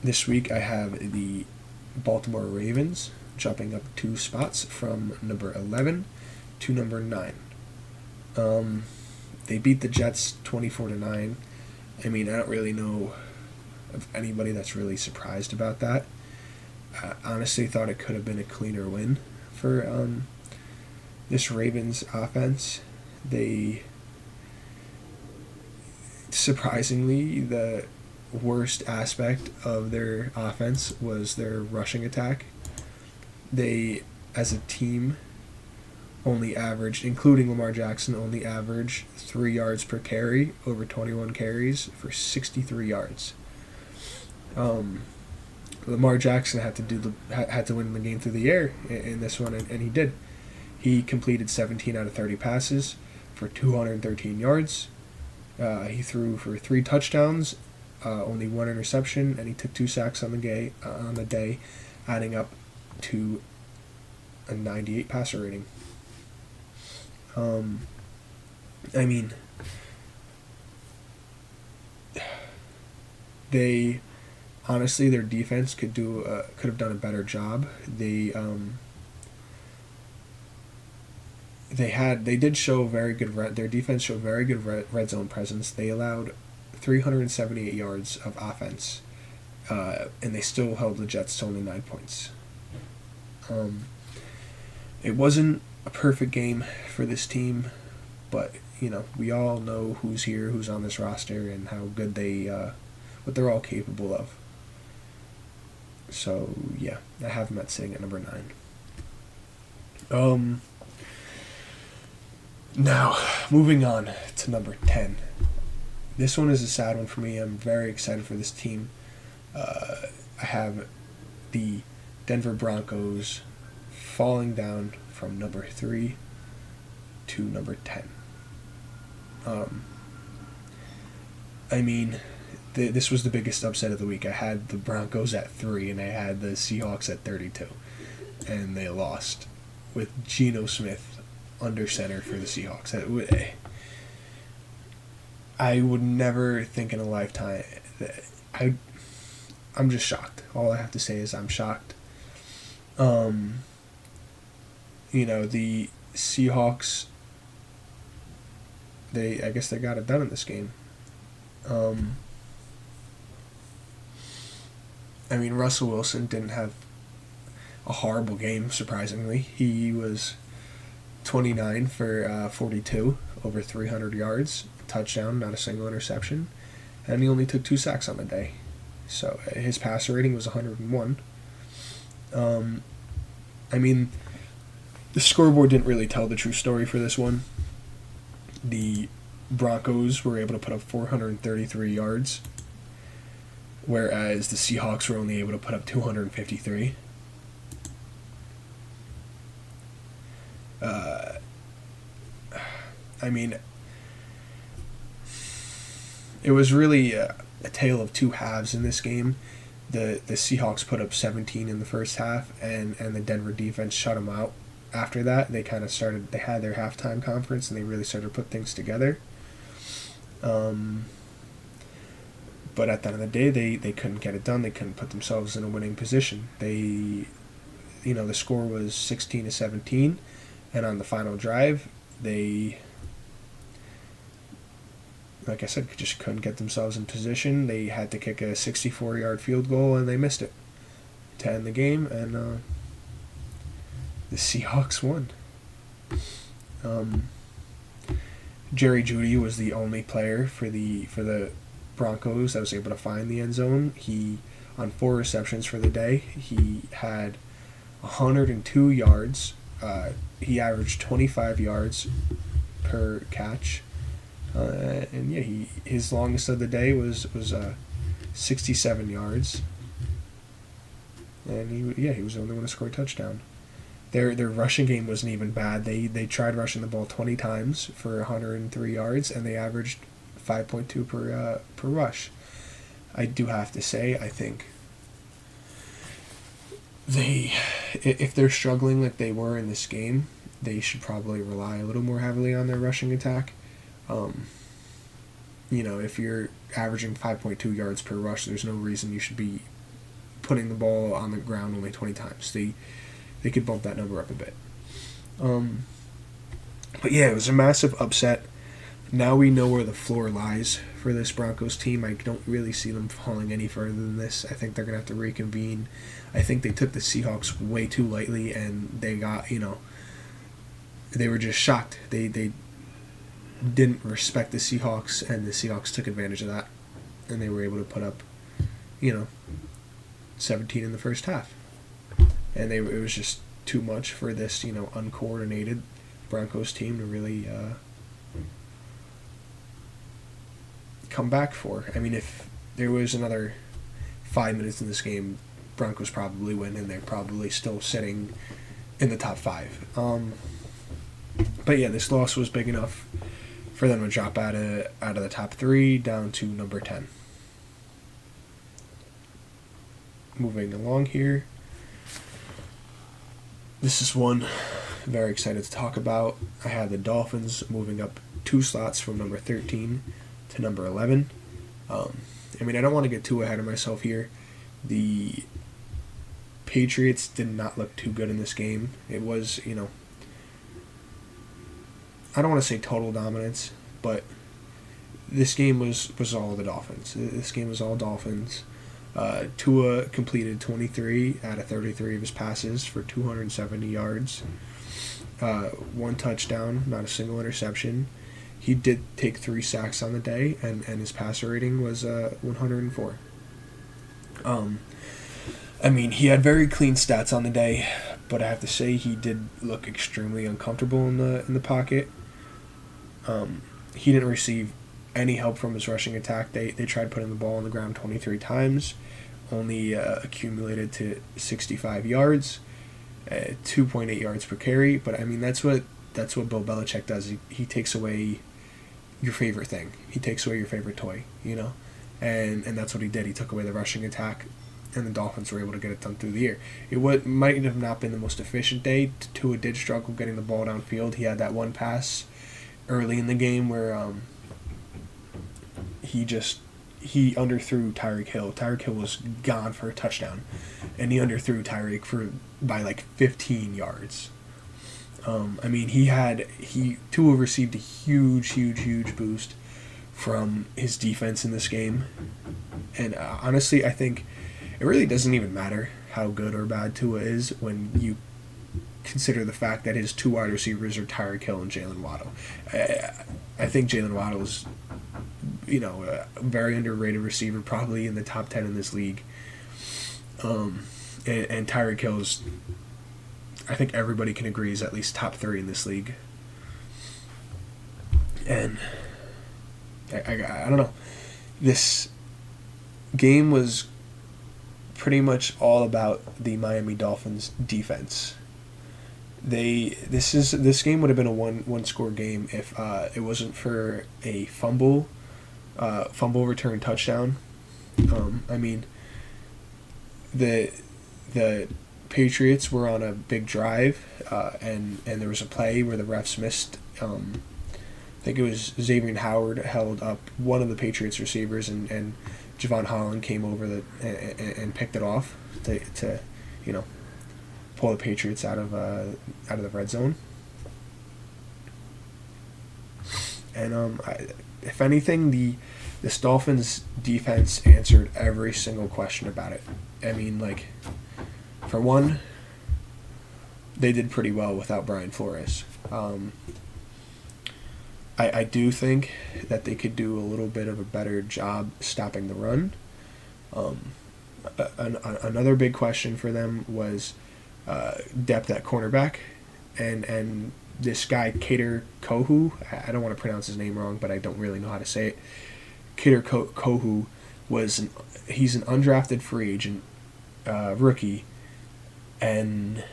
This week I have the Baltimore Ravens jumping up 2 spots from number 11 to number 9. Um, they beat the Jets 24-9. I mean, I don't really know of anybody that's really surprised about that. I honestly thought it could have been a cleaner win for this Ravens offense. They surprisingly, the worst aspect of their offense was their rushing attack. They, as a team, only averaged, including Lamar Jackson, only averaged 3 yards per carry over 21 carries for 63 yards. Lamar Jackson had to win the game through the air in this one, and he did. He completed 17 out of 30 passes for 213 yards. He threw for 3 touchdowns, only 1 interception, and he took 2 sacks on the day, adding up to a 98 passer rating. I mean, they honestly, their defense could have done a better job. They did show very good their defense showed very good red zone presence. They allowed 378 yards of offense, and they still held the Jets to only 9 points. It wasn't a perfect game for this team, but we all know who's here, who's on this roster, and how good what they're all capable of. So yeah, I have them sitting at number 9. Now, moving on to number 10. This one is a sad one for me. I'm very excited for this team. I have the Denver Broncos falling down from number 3 to number 10. I mean, this was the biggest upset of the week. I had the Broncos at 3, and I had the Seahawks at 32. And they lost with Geno Smith under center for the Seahawks. I would never think in a lifetime. I'm just shocked. All I have to say is I'm shocked. The Seahawks, I guess they got it done in this game. I mean, Russell Wilson didn't have a horrible game, surprisingly. He was 29 for 42, over 300 yards, touchdown, not a single interception, and he only took 2 sacks on the day. So his passer rating was 101. I mean, the scoreboard didn't really tell the true story for this one. The Broncos were able to put up 433 yards, whereas the Seahawks were only able to put up 253. I mean, it was really a tale of two halves in this game. The Seahawks put up 17 in the first half, and the Denver defense shut them out. After that, they had their halftime conference, and they really started to put things together. But at the end of the day, they couldn't get it done. They couldn't put themselves in a winning position. The score was 16-17, and on the final drive, they, like I said, just couldn't get themselves in position. They had to kick a 64-yard field goal, and they missed it to end the game, and the Seahawks won. Jerry Jeudy was the only player for the Broncos that was able to find the end zone. He, on 4 receptions for the day, he had 102 yards. He averaged 25 yards per catch. And yeah, his longest of the day was 67 yards, and he was the only one to score a touchdown. Their rushing game wasn't even bad. They tried rushing the ball 20 times for 103 yards, and they averaged 5.2 per rush. I do have to say, I think if they're struggling like they were in this game, they should probably rely a little more heavily on their rushing attack. If you're averaging 5.2 yards per rush, there's no reason you should be putting the ball on the ground only 20 times. They could bump that number up a bit. But yeah, it was a massive upset. Now we know where the floor lies for this Broncos team. I don't really see them falling any further than this. I think they're going to have to reconvene. I think they took the Seahawks way too lightly, and they got, they were just shocked. They didn't respect the Seahawks, and the Seahawks took advantage of that, and they were able to put up, 17 in the first half. And it was just too much for this, uncoordinated Broncos team to really come back for. I mean, if there was another 5 minutes in this game, Broncos probably win, and they're probably still sitting in the top 5. But yeah, this loss was big enough for them to drop out of the top 3 down to number 10. Moving along here, this is one I'm very excited to talk about. I have the Dolphins moving up 2 slots from number 13 to number 11. I don't want to get too ahead of myself here. The Patriots did not look too good in this game. It was, I don't want to say total dominance, but this game was all the Dolphins. This game was all Dolphins. Tua completed 23 out of 33 of his passes for 270 yards. 1 touchdown, not a single interception. He did take 3 sacks on the day, and his passer rating was 104. He had very clean stats on the day, but I have to say he did look extremely uncomfortable in the pocket. He didn't receive any help from his rushing attack. They tried putting the ball on the ground 23 times, only accumulated to 65 yards, 2.8 yards per carry. But that's what Bill Belichick does. He takes away your favorite thing. He takes away your favorite toy, and that's what he did. He took away the rushing attack, and the Dolphins were able to get it done through the air. It might have not been the most efficient day. Tua did struggle getting the ball downfield. He had that one pass early in the game where he underthrew Tyreek Hill. Tyreek Hill was gone for a touchdown, and he underthrew Tyreek by like 15 yards. Tua received a huge boost from his defense in this game, and honestly, I think it really doesn't even matter how good or bad Tua is when you consider the fact that his 2 wide receivers are Tyreek Hill and Jalen Waddle. I think Jalen Waddle is, a very underrated receiver, probably in the top 10 in this league. And Tyreek Hill is, I think everybody can agree, is at least top 3 in this league. And I don't know. This game was pretty much all about the Miami Dolphins defense. This game would have been a one score game if it wasn't for a fumble return touchdown. The Patriots were on a big drive, and there was a play where the refs missed. I think it was Xavier Howard held up one of the Patriots receivers, and Javon Holland came over and picked it off to pull the Patriots out of the red zone. And if anything, this Dolphins defense answered every single question about it. For one, they did pretty well without Brian Flores. I do think that they could do a little bit of a better job stopping the run. Another big question for them was depth at cornerback, and this guy Kader Kohou, I don't want to pronounce his name wrong, but I don't really know how to say it. Kader Kohou he's an undrafted free agent rookie, and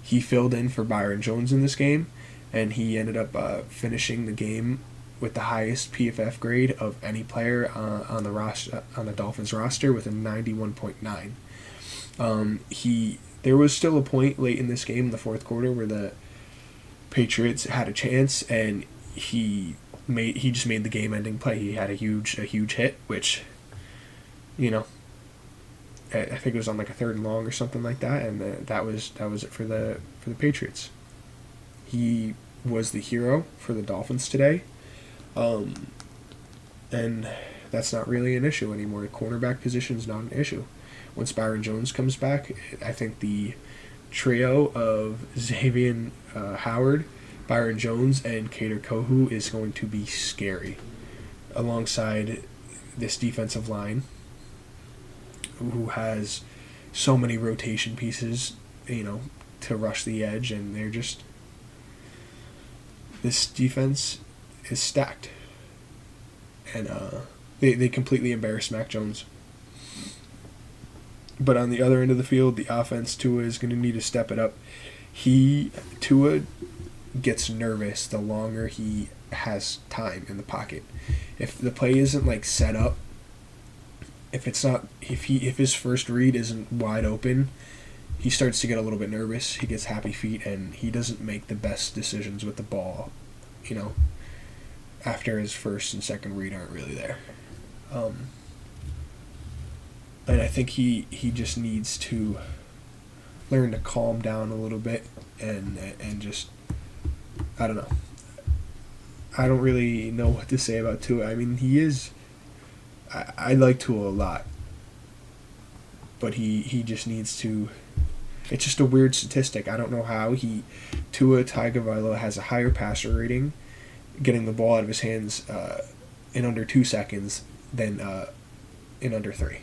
he filled in for Byron Jones in this game, and he ended up finishing the game with the highest PFF grade of any player on the Dolphins roster with a 91.9. There was still a point late in this game in the fourth quarter where the Patriots had a chance, and he just made the game-ending play. He had a huge hit, which, I think it was on like a 3rd and long or something like that, and that was it for the Patriots. He was the hero for the Dolphins today, and that's not really an issue anymore. The cornerback position is not an issue. Once Byron Jones comes back, I think the trio of Xavier Howard, Byron Jones, and Kader Kohou is going to be scary, alongside this defensive line, who has so many rotation pieces, to rush the edge, and this defense is stacked, and they completely embarrassed Mac Jones. But on the other end of the field, the offense, Tua is going to need to step it up. Tua gets nervous the longer he has time in the pocket. If the play isn't like set up, if his first read isn't wide open, he starts to get a little bit nervous. He gets happy feet, and he doesn't make the best decisions with the ball, after his first and second read aren't really there. And I think he just needs to learn to calm down a little bit and just, I don't know. I don't really know what to say about Tua. I mean, I like Tua a lot, but he just needs to. It's just a weird statistic. I don't know how Tua Tagovailoa has a higher passer rating, getting the ball out of his hands in under 2 seconds than in under 3.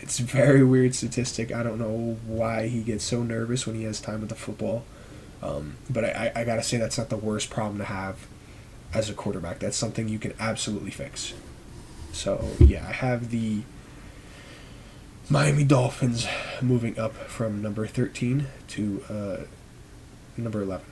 It's a very weird statistic. I don't know why he gets so nervous when he has time with the football. But I gotta say, that's not the worst problem to have as a quarterback. That's something you can absolutely fix. So, yeah, I have the Miami Dolphins moving up from number 13 to number 11.